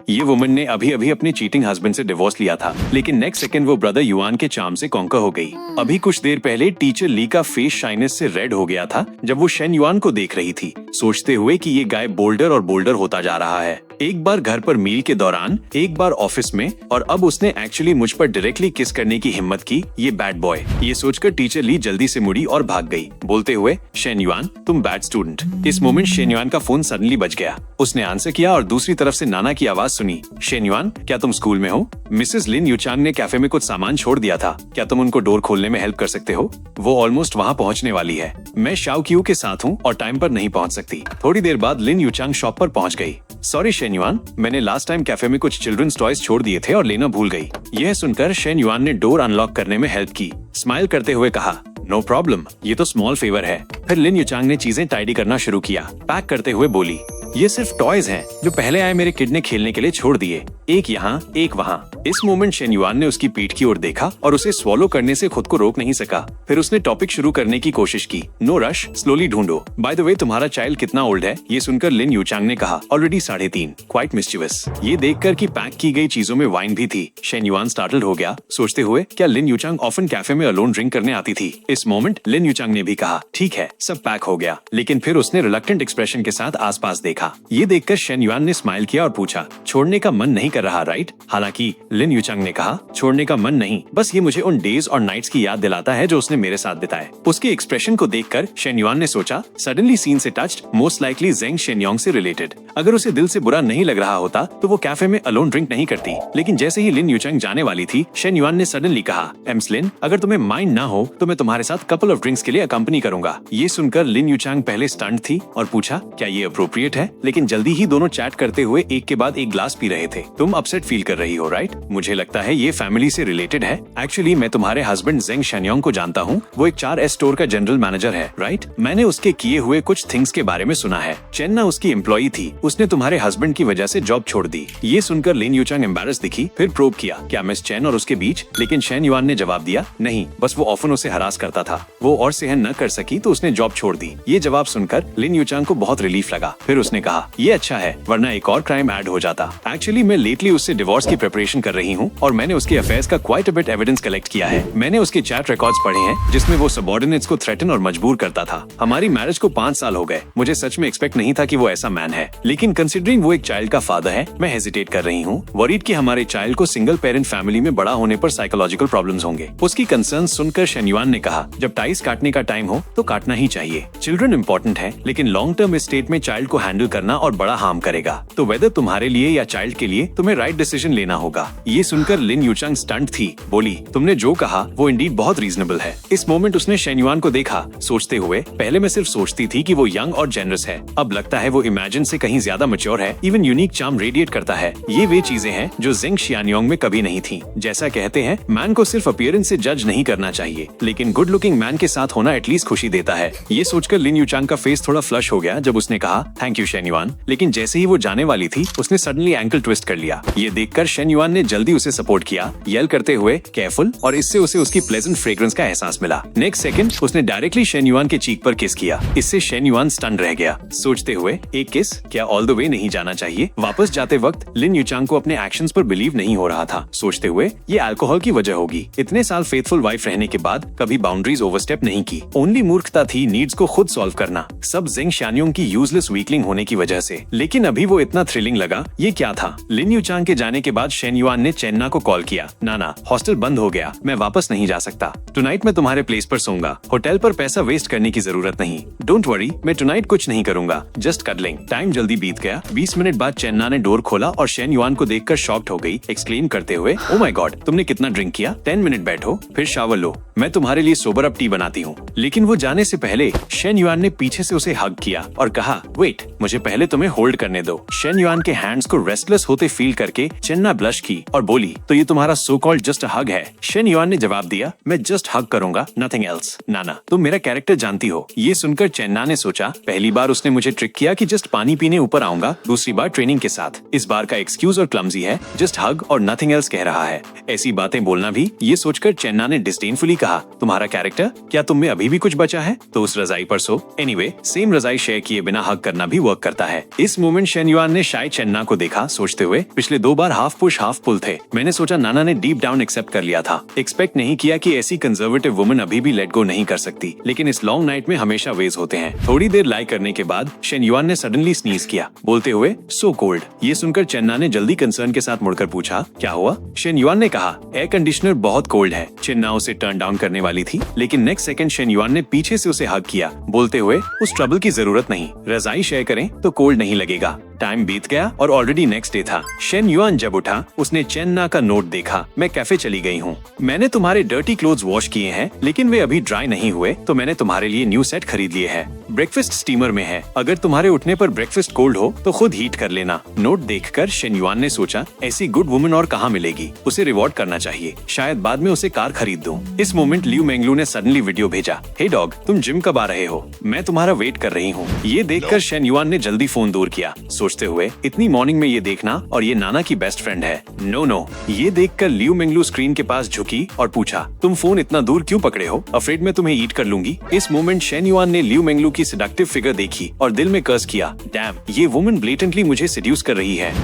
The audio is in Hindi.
ये वुमन ने अभी अभी अपने चीटिंग हस्बैंड से डिवोर्स लिया था, लेकिन नेक्स्ट सेकंड वो ब्रदर युआन के चार्म से कॉन्कर हो गई। अभी कुछ देर पहले टीचर ली का फेस शाइनेस से रेड हो गया था जब वो शेन युआन को देख रही थी, सोचते हुए कि ये गाय बोल्डर और बोल्डर होता जा रहा है। एक बार घर पर मील के दौरान, एक बार ऑफिस में, और अब उसने एक्चुअली मुझ पर डायरेक्टली किस करने की हिम्मत की, ये बैड बॉय। ये सोचकर टीचर ली जल्दी से मुड़ी और भाग गई, बोलते हुए, शेन युआन तुम बैड स्टूडेंट। इस मोमेंट शेन युआन का फोन सडनली बज गया। उसने आंसर किया और दूसरी तरफ से नाना की आवाज सुनी, शेन युआन क्या तुम स्कूल में हो? मिसेस लिन यूचांग ने कैफे में कुछ सामान छोड़ दिया था, क्या तुम उनको डोर खोलने में हेल्प कर सकते हो? वो ऑलमोस्ट वहाँ पहुँचने वाली है। मैं शाओ क्यू के साथ हूँ और टाइम पर नहीं पहुँच सकती। थोड़ी देर बाद लिन यूचांग शॉप पर पहुँच गई। सॉरी शेन युआन, मैंने लास्ट टाइम कैफे में कुछ चिल्ड्रंस टॉयज छोड़ दिए थे और लेना भूल गई। यह सुनकर शेन युआन ने डोर अनलॉक करने में हेल्प की। स्माइल करते हुए कहा, नो प्रॉब्लम, ये तो स्मॉल फेवर है। फिर लिन यूचांग ने चीजें टाइडी करना शुरू किया। पैक करते हुए बोली, ये सिर्फ टॉयज हैं जो पहले आए मेरे किड ने खेलने के लिए छोड़ दिए, एक यहाँ एक वहाँ। इस मोमेंट शेन युआन ने उसकी पीठ की ओर देखा और उसे स्वॉलो करने से खुद को रोक नहीं सका। फिर उसने टॉपिक शुरू करने की कोशिश की, नो रश, स्लोली ढूंढो। बाय द वे तुम्हारा चाइल्ड कितना ओल्ड है? ये सुनकर लिन यूचांग ने कहा, ऑलरेडी 3.5, क्वाइट मिस्चिवस। ये देखकर कि पैक की गई चीजों में वाइन भी थी, शेन युआन स्टार्टल्ड हो गया, सोचते हुए क्या लिन यूचांग ऑफन कैफे में अलोन ड्रिंक करने आती थी। इस मोमेंट लिन यूचांग ने भी कहा, ठीक है, सब पैक हो गया। लेकिन फिर उसने रिलक्टेंट एक्सप्रेशन के साथ आसपास देखा। ये देखकर शेन युआन ने स्माइल किया और पूछा, छोड़ने का मन नहीं कर रहा राइट? हालांकि लिन यूचांग ने कहा, छोड़ने का मन नहीं, बस ये मुझे उन डेज और नाइट्स की याद दिलाता है जो उसने मेरे साथ बिताए। उसके एक्सप्रेशन को देखकर शेन युआन ने सोचा, सडनली सीन से टच्ड, मोस्ट लाइकली जेंग शेनयोंग से रिलेटेड। अगर उसे दिल से बुरा नहीं लग रहा होता तो वो कैफे में अलोन ड्रिंक नहीं करती। लेकिन जैसे ही लिन यूचांग जाने वाली थी, शेन युआन ने सडनली कहा, एम्स लिन, अगर तुम्हें माइंड ना हो तो मैं तुम्हारे साथ कपल ऑफ ड्रिंक्स के लिए अकम्पनी करूंगा। ये सुनकर लिन यूचांग पहले स्टंट थी और पूछा, क्या ये अप्रोप्रिएट है? लेकिन जल्दी ही दोनों चैट करते हुए एक के बाद एक ग्लास पी रहे थे। तुम अपसेट फील कर रही हो राइट? मुझे लगता है ये फैमिली से रिलेटेड है। एक्चुअली मैं तुम्हारे हस्बैंड जेंग शेनयोंग को जानता हूँ, वो एक 4S स्टोर का जनरल मैनेजर है राइट? मैंने उसके किए हुए कुछ थिंग्स के बारे में सुना है। चेन्ना उसकी एम्प्लॉई थी, उसने तुम्हारे हस्बैंड की वजह से जॉब छोड़ दी। ये सुनकर लिन यूचांग एम्बैरेस दिखी, फिर प्रोब किया, क्या मिस चेन और उसके बीच? लेकिन शेन युआन ने जवाब दिया, नहीं, बस वो ऑफन उसे हरास करता था, वो और सहन न कर सकी तो उसने जॉब छोड़ दी। ये जवाब सुनकर लिन यूचांग को बहुत रिलीफ लगा। फिर उसने कहा, ये अच्छा है, वरना एक और क्राइम ऐड हो जाता। एक्चुअली मैं लेटली उससे डिवोर्स की प्रिपरेशन कर रही हूँ और मैंने उसके अफेयर्स का quite a bit evidence collect किया है। मैंने उसके चैट रिकॉर्ड्स पढ़े हैं जिसमें वो सबऑर्डिनेट्स को थ्रेटन और मजबूर करता था। हमारी मैरिज को 5 साल हो गए। मुझे सच में एक्सपेक्ट नहीं था कि वो ऐसा मैन है, लेकिन कंसिडरिंग वो एक चाइल्ड का फादर है, मैं हेजिटेट कर रही हूँ, वरीड कि हमारे चाइल्ड को सिंगल पेरेंट फैमिली में बड़ा होने पर साइकोलॉजिकल प्रॉब्लम्स होंगे। उसकी कंसर्न सुनकर शेन युआन ने कहा, जब टाइस काटने का टाइम हो तो काटना ही चाहिए। चिल्ड्रन इम्पोर्टेंट है, लेकिन लॉन्ग टर्म स्टेट में चाइल्ड को हैंडल करना और बड़ा हार्म करेगा। तो वेदर तुम्हारे लिए या चाइल्ड के लिए तुम्हें राइट डिसीजन लेना होगा। ये सुनकर लिन यूचांग स्टंट थी, बोली, तुमने जो कहा वो इंडीड बहुत रीजनेबल है। इस मोमेंट उसने शेन युआन को देखा, सोचते हुए, पहले मैं सिर्फ सोचती थी कि वो यंग और जेनरस है, अब लगता है वो इमेजिन से कहीं ज्यादा मैच्योर है, इवन यूनिक चार्म रेडिएट करता है। ये वे चीजें हैं जो जेंग शियानियोंग में कभी नहीं थी। जैसा कहते हैं, मैन को सिर्फ अपीयरेंस से जज नहीं करना चाहिए, लेकिन गुड लुकिंग मैन के साथ होना एटलीस्ट खुशी देता है। ये सोचकर लिन यूचांग का फेस थोड़ा फ्लश हो गया जब उसने कहा, थैंक यू शेन युआन। लेकिन जैसे ही वो जाने वाली थी, उसने सडनली एंकल ट्विस्ट कर लिया। ये देखकर शेन युआन ने जल्दी उसे सपोर्ट किया, येल करते हुए, केयरफुल, और इससे उसे उसकी प्लेजेंट फ्रेग्रेंस का एहसास मिला। नेक्स्ट सेकंड उसने डायरेक्टली शेन युआन के चीक पर किस किया। इससे शेन युआन स्टन रह गया, सोचते हुए, एक किस, क्या ऑल द वे नहीं जाना चाहिए? वापस जाते वक्त लिन यूचांग को अपने एक्शंस पर बिलीव नहीं हो रहा था, सोचते हुए, ये अल्कोहल की वजह होगी। इतने साल फेथफुल वाइफ रहने के बाद कभी बाउंड्रीज ओवरस्टेप नहीं की। ओनली मूर्खता थी नीड्स को खुद सॉल्व करना, सब जेंग शियानियोंग की यूजलेस वीकलिंग होने की वजह से। लेकिन अभी वो इतना थ्रिलिंग लगा, ये क्या था? लिन यूचांग के जाने के बाद शेन युआन ने चेन्ना को कॉल किया, नाना, हॉस्टल बंद हो गया, मैं वापस नहीं जा सकता। टुनाइट मैं तुम्हारे प्लेस पर सोऊंगा, होटल पर पैसा वेस्ट करने की जरूरत नहीं। डोंट वरी, मैं टुनाइट कुछ नहीं करूंगा, जस्ट कडलिंग। टाइम जल्दी बीत गया। 20 मिनट बाद चेन्ना ने डोर खोला और शेन युआन को देखकर शॉक्ड हो गई, एक्सक्लेम करते हुए, ओ माय गॉड, तुमने कितना ड्रिंक किया? 10 मिनट बैठो, फिर शावर लो, मैं तुम्हारे लिए सोबर अप टी बनाती हूँ। लेकिन वो जाने से पहले शेन युआन ने पीछे से उसे हग किया और कहा, वेट, मुझे पहले तुम्हें होल्ड करने दो। शेन युआन के हैंड्स को रेस्टलेस होते फील करके चेन्ना ब्लश की और बोली, तो ये तुम्हारा सो कॉल्ड जस्ट हग है? शेन युआन ने जवाब दिया, मैं जस्ट हग करूंगा, नथिंग एल्स। नाना, तुम मेरा कैरेक्टर जानती हो। ये सुनकर चेन्ना ने सोचा, पहली बार उसने मुझे ट्रिक किया कि जस्ट पानी पीने ऊपर आऊंगा, दूसरी बार ट्रेनिंग के साथ। इस बार का एक्सक्यूज और क्लमजी है, जस्ट हग और नथिंग एल्स कह रहा है। ऐसी बातें बोलना भी। ये सोचकर चेन्ना ने डिस्डेनफुली कहा, तुम्हारा कैरेक्टर, क्या तुम में अभी भी कुछ बचा है? तो उस रजाई पर सो। एनीवे, सेम रजाई शेयर किए बिना हग करना भी वर्क वर्क करता है। इस मोमेंट शेन युआन ने शायद चेन्ना को देखा, सोचते हुए पिछले 2 बार हाफ पुश हाफ पुल थे। मैंने सोचा नाना ने डीप डाउन एक्सेप्ट कर लिया था। एक्सपेक्ट नहीं किया कि ऐसी कंजर्वेटिव वुमन अभी भी लेट गो नहीं कर सकती, लेकिन इस लॉन्ग नाइट में हमेशा वेज होते हैं। थोड़ी देर लाई करने के बाद शेन युआन ने सडनली स्नीज किया, बोलते हुए सो कोल्ड। ये सुनकर चेन्ना ने जल्दी कंसर्न के साथ मुड़कर पूछा, क्या हुआ? शेन युआन ने कहा, एयर कंडीशनर बहुत कोल्ड है। चेन्ना उसे टर्न डाउन करने वाली थी, लेकिन नेक्स्ट सेकंड शेन युआन ने पीछे से उसे हग किया, बोलते हुए उस ट्रबल की जरूरत नहीं, रजाई शेयर करें तो कोल्ड नहीं लगेगा। टाइम बीत गया और ऑलरेडी नेक्स्ट डे था। शेन युआन जब उठा, उसने चेन्ना का नोट देखा, मैं कैफे चली गई हूँ। मैंने तुम्हारे डर्टी क्लोथ्स वॉश किए हैं, लेकिन वे अभी ड्राई नहीं हुए, तो मैंने तुम्हारे लिए न्यू सेट खरीद लिए हैं। ब्रेकफास्ट स्टीमर में है, अगर तुम्हारे उठने पर ब्रेकफास्ट कोल्ड हो तो खुद हीट कर लेना। नोट देखकर शेन युआन ने सोचा, ऐसी गुड वुमन और कहाँ मिलेगी, उसे रिवॉर्ड करना चाहिए, शायद बाद में उसे कार खरीद दूं। इस मोमेंट लियू मेंगलू ने सडनली वीडियो भेजा, हे डॉग, तुम जिम कब आ रहे हो? मैं तुम्हारा वेट कर रही हूँ। ये देखकर शेन युआन ने जल्दी फोन दूर किया, सोचते हुए इतनी मॉर्निंग में ये देखना, और ये नाना की बेस्ट फ्रेंड है। नो। ये देखकर लियू मेंगलू स्क्रीन के पास झुकी और पूछा, तुम फोन इतना दूर क्यों पकड़े हो? अफ्रेड मैं तुम्हें ईट कर लूंगी। इस मोमेंट शेन युआन ने लियू मेंगलू की सेडक्टिव फिगर देखी और दिल में कर्स किया, डैम, ये वुमन ब्लेटेंटली मुझे सेड्यूस कर रही है।